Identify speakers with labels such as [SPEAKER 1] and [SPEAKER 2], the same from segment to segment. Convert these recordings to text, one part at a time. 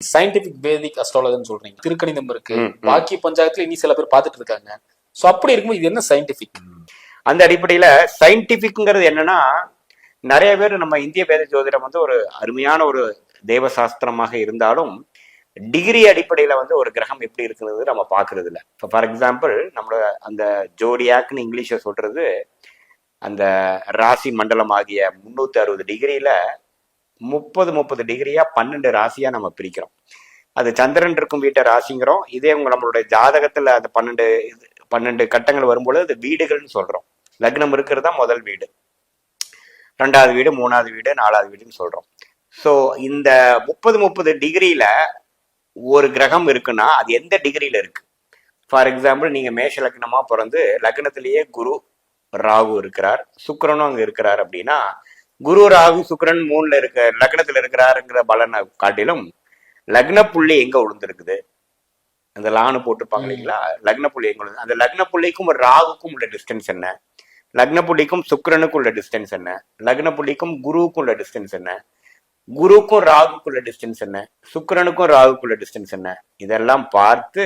[SPEAKER 1] Scientific வேதிக் அஸ்ட்ராலஜின்னு சொல்றீங்க, திருக்கணிதம் இருக்கு, பாக்கி பஞ்சாயத்துல இனி சில பேர் பார்த்துட்டு இருக்காங்க. ஸோ அப்படி இருக்கும்போது இது என்ன சயின்டிபிக்?
[SPEAKER 2] அந்த அடிப்படையில சயின்டிபிக்ங்கிறது என்னன்னா, நிறைய பேர் நம்ம இந்திய வேத ஜோதிடம் வந்து ஒரு அருமையான ஒரு தெய்வ சாஸ்திரமாக இருந்தாலும் டிகிரி அடிப்படையில வந்து ஒரு கிரகம் எப்படி இருக்குறது நம்ம பாக்குறது இல்லை. இப்போ ஃபார் எக்ஸாம்பிள் நம்மளோட அந்த ஜோடியாக்னு இங்கிலீஷ்ல சொல்றது அந்த ராசி மண்டலம் ஆகிய 360 டிகிரியில 30 டிகிரியா 12 ராசியா நம்ம பிரிக்கிறோம். அது சந்திரன் இருக்கும் வீட்டை ராசிங்கிறோம். இதே நம்மளுடைய ஜாதகத்துல அந்த 12 கட்டங்கள் வரும்போது அது வீடுகள்னு சொல்றோம். லக்னம் இருக்கிறதா முதல் வீடு, 2வது வீடு, 3வது வீடு, 4வது வீடுன்னு சொல்றோம். ஸோ இந்த 30 டிகிரியில ஒரு கிரகம் இருக்குன்னா அது எந்த டிகிரியில இருக்கு? ஃபார் எக்ஸாம்பிள் நீங்க மேஷ லக்னமா பிறந்து லக்னத்திலேயே குரு ராகு இருக்கிறார், சுக்கிரனும் அங்க இருக்கிறார் அப்படின்னா குரு ராகு சுக்கிரன் 3ல இருக்க லக்னத்துல இருக்கிறாருங்கிற பலனை காட்டிலும் லக்ன புள்ளி எங்க விழுந்திருக்குது, அந்த லானு போட்டுப்பாங்க இல்லைங்களா, லக்ன புள்ளி எங்க விழுந்து, அந்த லக்ன புள்ளிக்கும் ராகுக்கும் உள்ள டிஸ்டன்ஸ் என்ன, லக்ன புள்ளிக்கும் சுக்கிரனுக்கும் உள்ள டிஸ்டன்ஸ் என்ன, லக்ன புள்ளிக்கும் குருவுக்கும் உள்ள டிஸ்டன்ஸ் என்ன, குருக்கும் ராகுக்குள்ள டிஸ்டன்ஸ் என்ன, சுக்கிரனுக்கும் ராகுக்குள்ள டிஸ்டன்ஸ் என்ன, இதெல்லாம் பார்த்து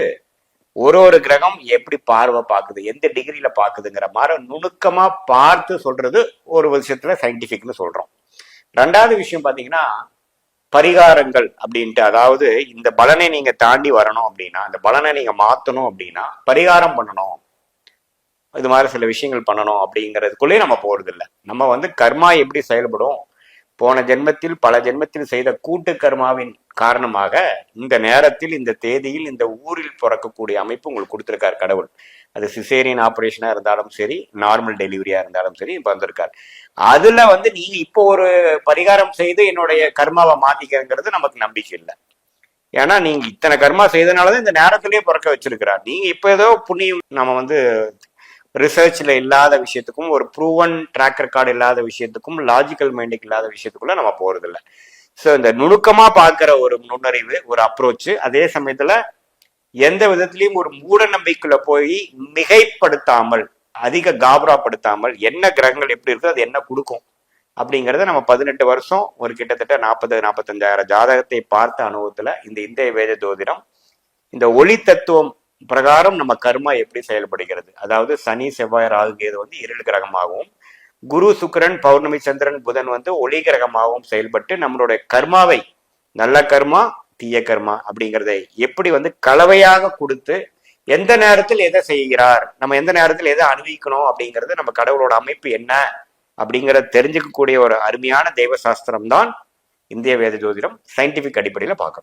[SPEAKER 2] ஒரு கிரகம் எப்படி பார்வை பார்க்குது, எந்த டிகிரியில பார்க்குதுங்கிற மாதிரி நுணுக்கமா பார்த்து சொல்றது ஒரு விஷயத்துல சயின்டிபிக்னு சொல்றோம். 2வது விஷயம் பாத்தீங்கன்னா பரிகாரங்கள் அப்படின்ட்டு, அதாவது இந்த பலனை நீங்க தாண்டி வரணும் அப்படின்னா, இந்த பலனை நீங்க மாத்தணும் அப்படின்னா பரிகாரம் பண்ணணும், இது மாதிரி சில விஷயங்கள் பண்ணணும் அப்படிங்கிறதுக்குள்ளே நம்ம போறது இல்லை. நம்ம வந்து கர்மா எப்படி செயல்படும், போன ஜென்மத்தில் பல ஜென்மத்தில் செய்த கூட்டு கர்மாவின் காரணமாக இந்த நேரத்தில் இந்த தேதியில் இந்த ஊரில் பிறக்கக்கூடிய அமைப்பு உங்களுக்கு கொடுத்திருக்காரு கடவுள். அது சிசேரியன் ஆபரேஷனா இருந்தாலும் சரி, நார்மல் டெலிவரியா இருந்தாலும் சரி இப்ப வந்திருக்காரு. அதுல வந்து நீங்க இப்போ ஒரு பரிகாரம் செய்து என்னுடைய கர்மாவை மாத்திக்கிறங்கிறது நமக்கு நம்பிக்கை இல்லை. ஏன்னா நீங்க இத்தனை கர்மா செய்தனாலதான் இந்த நேரத்திலேயே பிறக்க வச்சிருக்கிறார். நீங்க இப்ப ஏதோ புண்ணியம் நம்ம வந்து ரிசர்ச்ல இல்லாத விஷயத்துக்கும், ஒரு ப்ரூவன் ட்ராக் ரெக்கார்டு இல்லாத விஷயத்துக்கும், லாஜிக்கல் மைண்டுக்கு இல்லாத விஷயத்துக்குள்ள நம்ம போறது இல்லை. ஸோ இந்த நுணுக்கமா பார்க்கிற ஒரு நுண்ணறிவு, ஒரு அப்ரோச், அதே சமயத்துல எந்த விதத்திலையும் ஒரு மூட நம்பிக்கைக்குள்ள போய் மிகைப்படுத்தாமல், அதிக காபராப்படுத்தாமல், என்ன கிரகங்கள் எப்படி இருக்குது அது என்ன கொடுக்கும் அப்படிங்கறத நம்ம 18 வருஷம் ஒரு கிட்டத்தட்ட 40-45 ஜாதகத்தை பார்த்த அனுபவத்துல இந்த இந்திய வேத ஜோதிடம் இந்த ஒளி தத்துவம் பிரகாரம் நம்ம கர்மா எப்படி செயல்படுகிறது, அதாவது சனி செவ்வாய் ராகு கேது வந்து இருள் கிரகமாகவும், குரு சுக்கிரன் பௌர்ணமி சந்திரன் புதன் வந்து ஒளி கிரகமாகவும் செயல்பட்டு நம்மளுடைய கர்மாவை நல்ல கர்மா தீய கர்மா அப்படிங்கிறதை எப்படி வந்து கலவையாக கொடுத்து எந்த நேரத்தில் எதை செய்கிறார், நம்ம எந்த நேரத்தில் எதை அனுபவிக்கணும் அப்படிங்கிறது நம்ம கடவுளோட அமைப்பு என்ன அப்படிங்கிறத தெரிஞ்சுக்கக்கூடிய ஒரு அருமையான தெய்வ சாஸ்திரம் தான் இந்திய வேத ஜோதிடம் சயின்டிபிக் அடிப்படையில பார்க்கணும்.